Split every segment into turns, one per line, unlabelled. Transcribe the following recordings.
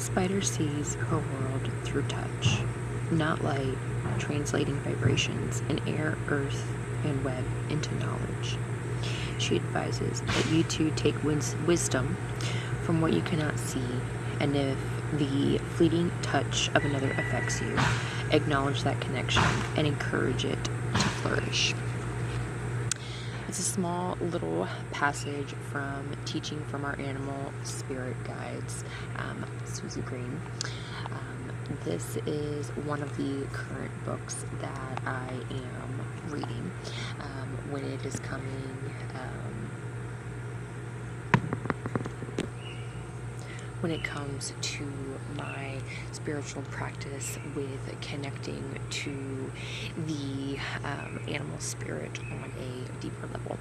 spider sees her world through touch, not light, translating vibrations in air, earth, and web into knowledge. She advises that you two take wisdom from what you cannot see, and if the fleeting touch of another affects you, acknowledge that connection and encourage it to flourish. It's a small little passage from Teaching from Our Animal Spirit Guides, Susie Green. This is one of the current books that I am reading when it is coming. When it comes to my spiritual practice with connecting to the animal spirit on a deeper level.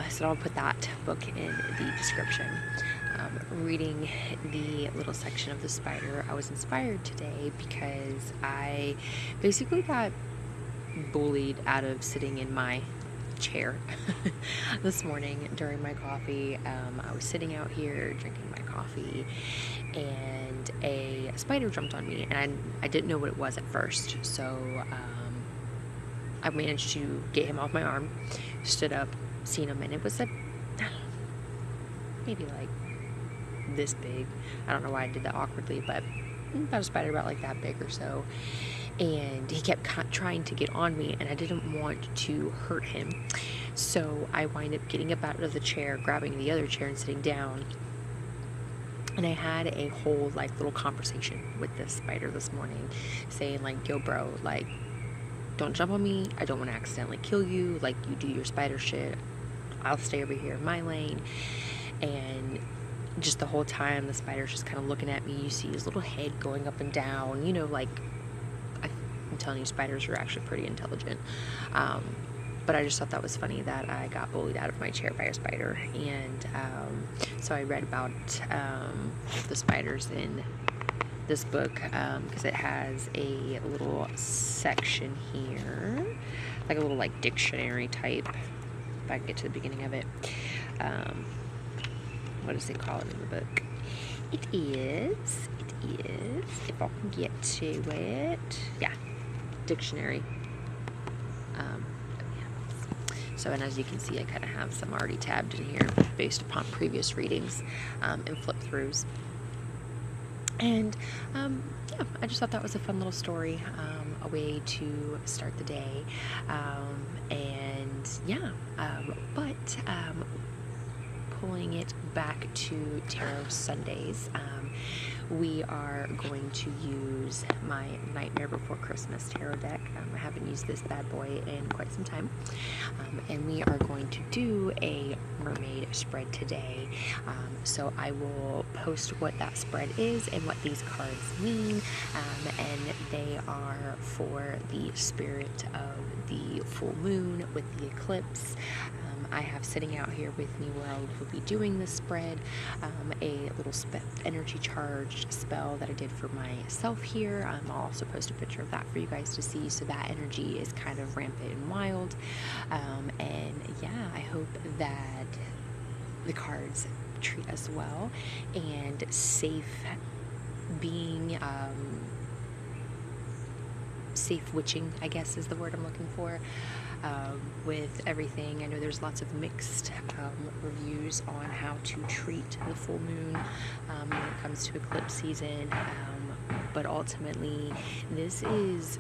So I'll put that book in the description. Reading the little section of the spider, I was inspired today because I basically got bullied out of sitting in my chair this morning during my coffee. I was sitting out here drinking my coffee and a spider jumped on me, and I didn't know what it was at first, so I managed to get him off my arm, stood up, seen him, and it was maybe like this big. I don't know why I did that awkwardly, but about a spider about like that big or so. And he kept trying to get on me, and I didn't want to hurt him. So I wind up getting up out of the chair, grabbing the other chair and sitting down. And I had a whole like little conversation with this spider this morning, saying like, yo bro, like, don't jump on me. I don't want to accidentally kill you. Like, you do your spider shit. I'll stay over here in my lane. And just the whole time the spider's just kind of looking at me. You see his little head going up and down, you know, like, I'm telling you, spiders are actually pretty intelligent. But I just thought that was funny that I got bullied out of my chair by a spider. And so I read about the spiders in this book because it has a little section here, like a little like dictionary type, if I can get to the beginning of it. What does it call it in the book? It is, if I can get to it, yeah, dictionary. So, and as you can see, I kind of have some already tabbed in here based upon previous readings and flip-throughs. And yeah, I just thought that was a fun little story, a way to start the day. And yeah, but pulling it back to Tarot Sundays, we are going to use my Nightmare Before Christmas tarot deck. I haven't used this bad boy in quite some time. And we are going to do a mermaid spread today. So I will post what that spread is and what these cards mean. And they are for the spirit of the full moon with the eclipse. I have sitting out here with me where I will be doing this spread, a little energy charged spell that I did for myself here. I'll also post a picture of that for you guys to see, so that energy is kind of rampant and wild. And yeah, I hope that the cards treat us well and safe being, safe witching, I guess is the word I'm looking for. With everything. I know there's lots of mixed reviews on how to treat the full moon when it comes to eclipse season, but ultimately this is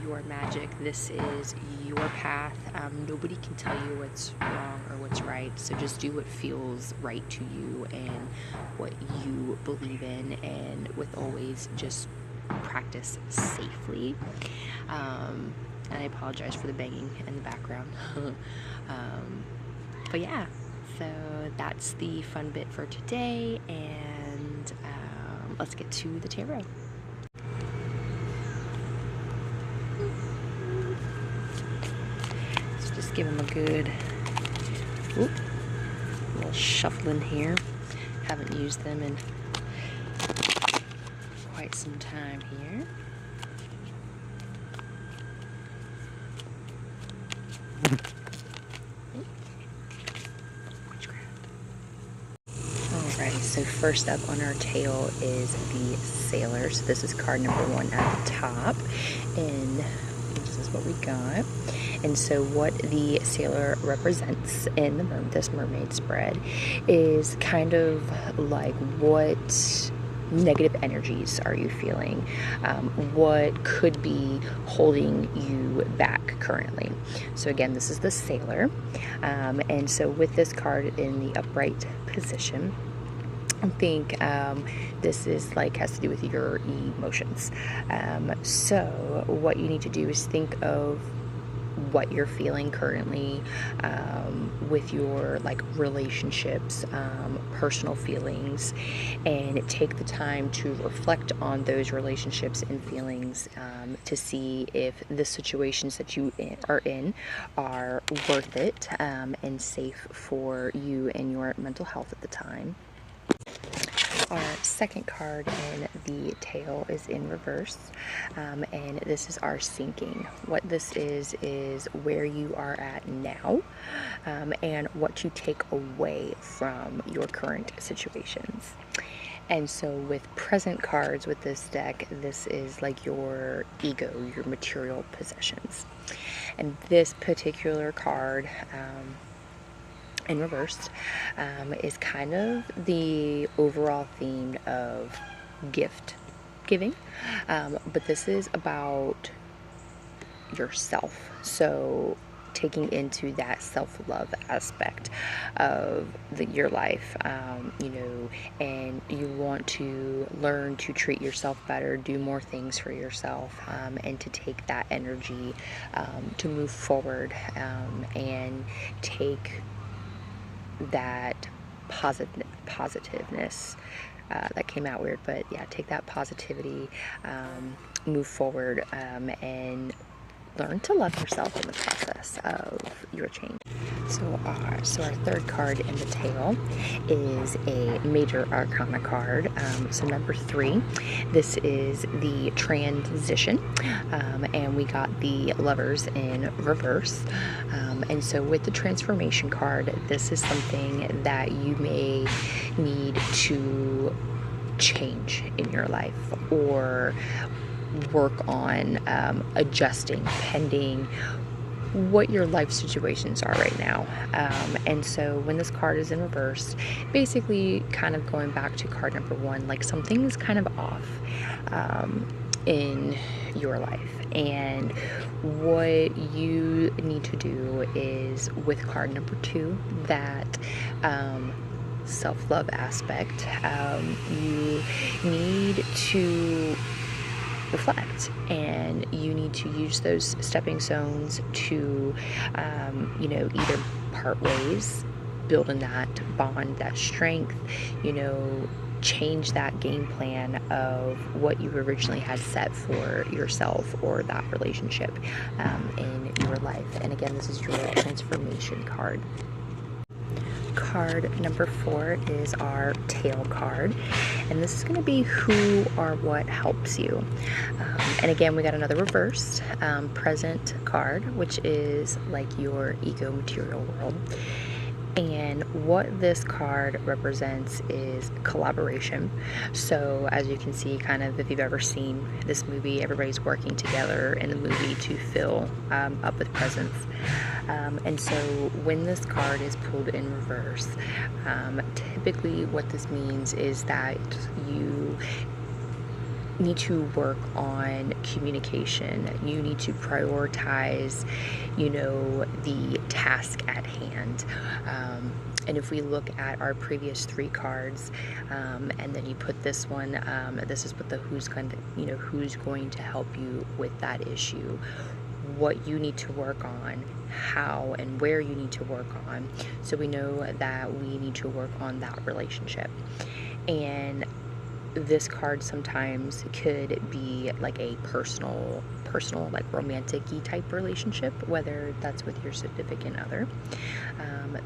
your magic, this is your path. Nobody can tell you what's wrong or what's right, so just do what feels right to you and what you believe in, and with always just practice safely. And I apologize for the banging in the background. But yeah, so that's the fun bit for today, and let's get to the tarot. Let's just give them a good little shuffling here. Haven't used them in quite some time here. Alrighty, so and first up on our tail is the Sailor. So this is card number 1 at the top, and this is what we got. And so what the Sailor represents in this mermaid spread is kind of like, what negative energies are you feeling? What could be holding you back currently? So again, this is the Sailor. And so with this card in the upright position, I think this is like, has to do with your emotions. So what you need to do is think of what you're feeling currently with your like relationships, personal feelings, and take the time to reflect on those relationships and feelings to see if the situations that you are in are worth it and safe for you and your mental health at the time. Our second card in the tail is in reverse, and this is our sinking. What this is where you are at now, and what to take away from your current situations. And so with present cards with this deck, this is like your ego, your material possessions. And this particular card, in reverse, is kind of the overall theme of gift giving, but this is about yourself. So taking into that self-love aspect of your life, and you want to learn to treat yourself better, do more things for yourself, and to take that energy to move forward and take that positiveness, that came out weird, but yeah, take that positivity, move forward, and learn to love yourself in the process of your change. So our third card in the tail is a major arcana card, so number 3. This is the transition, and we got the Lovers in reverse. And so with the transformation card, this is something that you may need to change in your life or work on adjusting pending what your life situations are right now. And so when this card is in reverse, basically kind of going back to card number 1, like something is kind of off in your life, and what you need to do is, with card number 2, that self-love aspect, you need to reflect, and you need to use those stepping stones to either part ways, building that bond, that strength, change that game plan of what you originally had set for yourself or that relationship in your life. And again, this is your transformation card. Card number 4 is our tail card, and this is going to be who or what helps you. And again, we got another reversed present card, which is like your ego material world. And what this card represents is collaboration. So as you can see, kind of, if you've ever seen this movie, everybody's working together in the movie to fill up with presents. And so when this card is pulled in reverse, typically what this means is that you need to work on communication. You need to prioritize, the task at hand. And if we look at our previous 3 cards, and then you put this one, this is what the who's going to help you with that issue, what you need to work on, how and where you need to work on. So we know that we need to work on that relationship. And this card sometimes could be like a personal, like romantic-y type relationship, whether that's with your significant other.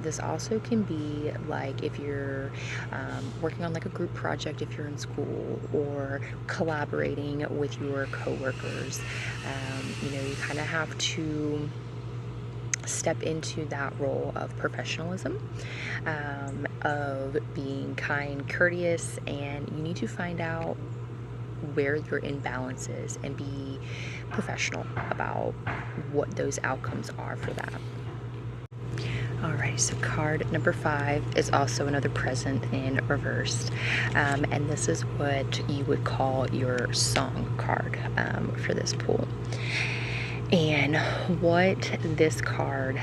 This also can be like if you're working on like a group project, if you're in school, or collaborating with your coworkers. You kind of have to step into that role of professionalism, of being kind, courteous, and you need to find out where your imbalance is and be professional about what those outcomes are for that. Alright, so card number 5 is also another present in reversed, and this is what you would call your song card for this pool. And what this card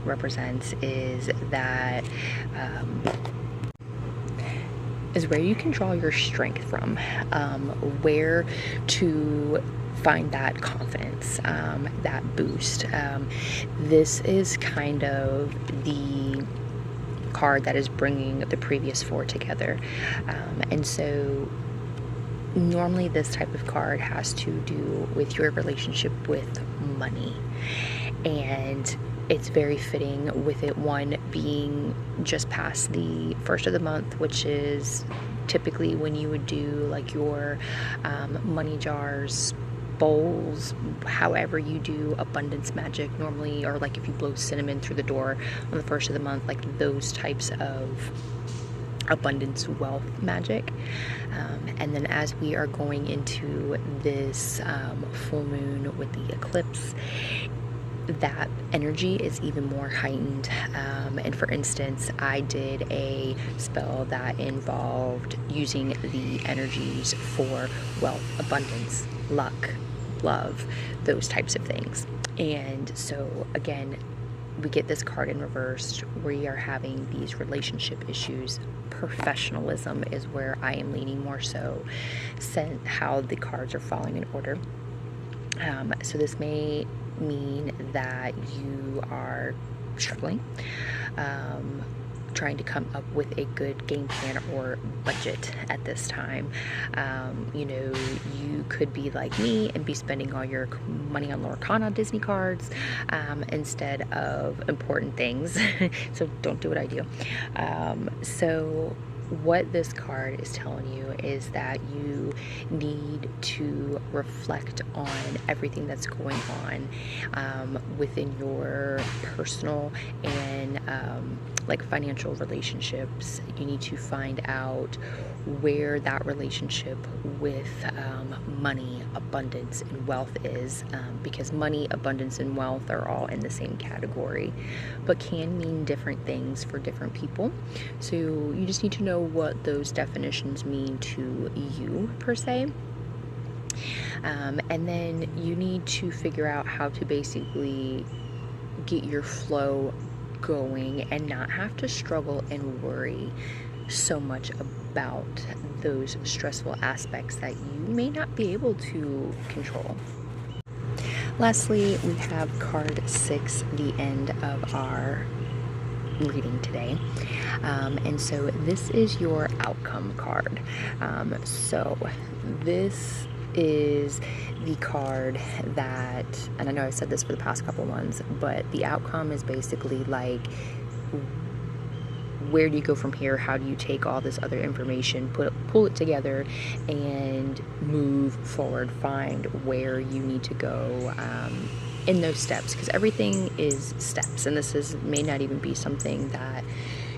represents is that is where you can draw your strength from, where to find that confidence, that boost. This is kind of the card that is bringing the previous 4 together. And so normally this type of card has to do with your relationship with money. And it's very fitting with it, one being just past the first of the month, which is typically when you would do like your money jars, bowls, however you do abundance magic normally, or like if you blow cinnamon through the door on the first of the month, like those types of abundance wealth magic. And then as we are going into this full moon with the eclipse, that energy is even more heightened. And for instance, I did a spell that involved using the energies for wealth, abundance, luck, love, those types of things. And so again, we get this card in reversed. We are having these relationship issues. Professionalism is where I am leaning more so, how the cards are falling in order. So this may mean that you are struggling, trying to come up with a good game plan or budget at this time. You know, you could be like me and be spending all your money on Lorcana Disney cards instead of important things. So don't do what I do. So what this card is telling you is that you need to reflect on everything that's going on within your personal and like financial relationships. You need to find out where that relationship with money, abundance, and wealth is, because money, abundance, and wealth are all in the same category, but can mean different things for different people. So you just need to know what those definitions mean to you, per se. And then you need to figure out how to basically get your flow going and not have to struggle and worry so much about those stressful aspects that you may not be able to control. Lastly, we have card 6, the end of our reading today. And so this is your outcome card. So this is the card that, and I know I've said this for the past couple ones, but the outcome is basically like, where do you go from here? How do you take all this other information, pull it together, and move forward? Find where you need to go in those steps, because everything is steps, and this may not even be something that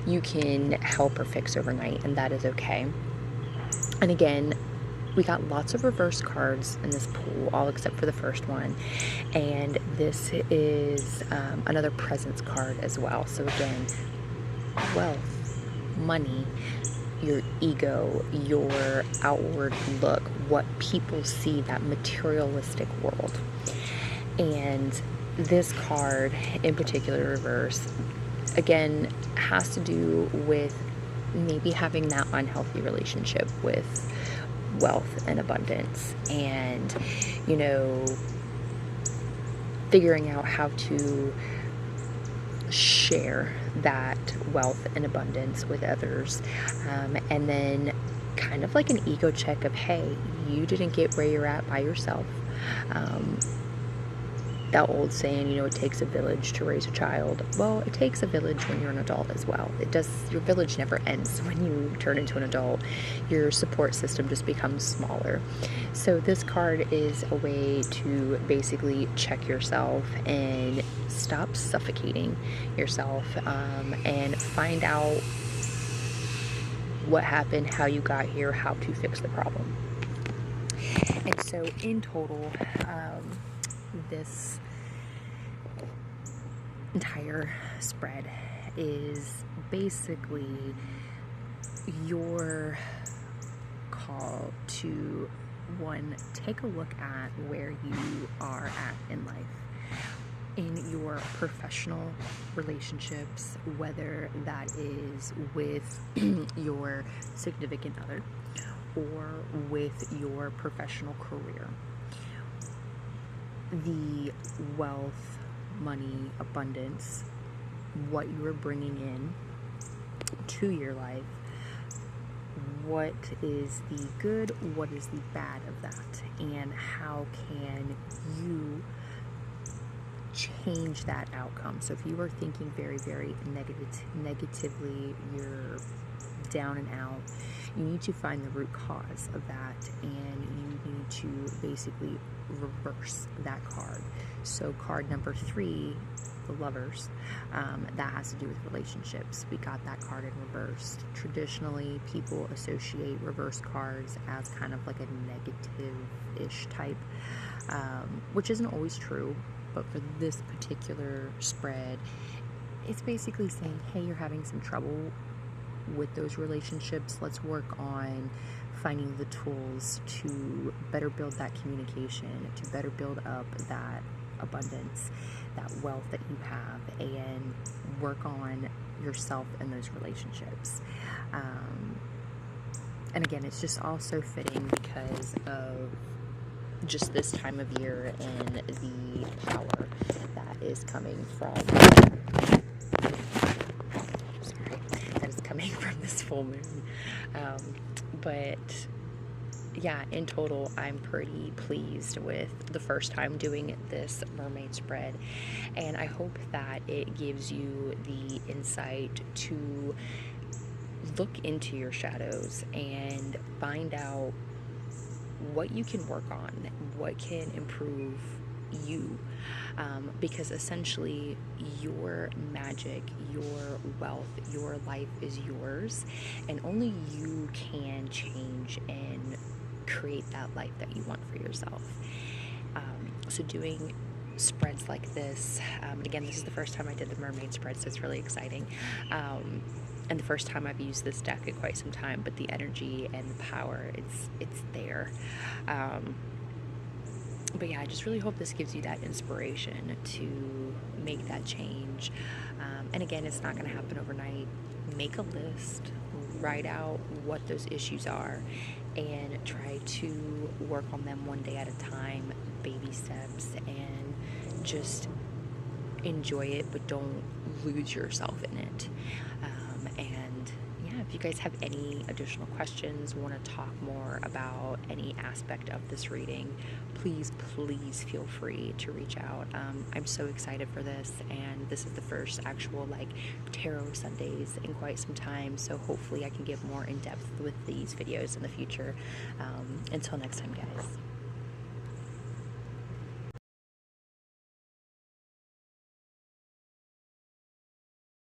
you can help or fix overnight, and that is okay. And again, we got lots of reverse cards in this pool, all except for the first one, and this is another presence card as well. So again, wealth, money, your ego, your outward look, what people see, that materialistic world. And this card in particular, reverse, again, has to do with maybe having that unhealthy relationship with wealth and abundance, and, you know, figuring out how to share that wealth and abundance with others, and then kind of like an ego check of, hey, you didn't get where you're at by yourself. That old saying, you know, it takes a village to raise a child. Well, it takes a village when you're an adult as well. Your village never ends when you turn into an adult. Your support system just becomes smaller. So this card is a way to basically check yourself and stop suffocating yourself, and find out what happened, how you got here, how to fix the problem. And so in total, this entire spread is basically your call to, one, take a look at where you are at in life, in your professional relationships, whether that is with your significant other or with your professional career. The wealth, money, abundance, what you are bringing in to your life, what is the good, what is the bad of that, and how can you change that outcome. So if you are thinking very, very negatively, you're down and out, you need to find the root cause of that, and you need to basically reverse that card. So card number 3, the Lovers, that has to do with relationships. We got that card in reversed. Traditionally, people associate reverse cards as kind of like a negative-ish type, which isn't always true, but for this particular spread, it's basically saying, hey, you're having some trouble with those relationships. Let's work on finding the tools to better build that communication, to better build up that abundance, that wealth that you have, and work on yourself and those relationships. And again, it's just all so fitting because of just this time of year and the power that is coming from this full moon. But yeah, in total, I'm pretty pleased with the first time doing this mermaid spread, and I hope that it gives you the insight to look into your shadows and find out what you can work on, what can improve you, because essentially your magic, your wealth, your life is yours, and only you can change and create that life that you want for yourself. So doing spreads like this, and again, this is the first time I did the mermaid spread, so it's really exciting, and the first time I've used this deck in quite some time, but the energy and the power, it's there. But yeah, I just really hope this gives you that inspiration to make that change. And again, it's not going to happen overnight. Make a list, write out what those issues are, and try to work on them one day at a time, baby steps, and just enjoy it, but don't lose yourself in it. And yeah, if you guys have any additional questions, want to talk more about any aspect of this reading, please feel free to reach out. I'm so excited for this, and this is the first actual tarot Sundays in quite some time, so hopefully I can get more in depth with these videos in the future. Until next time, guys.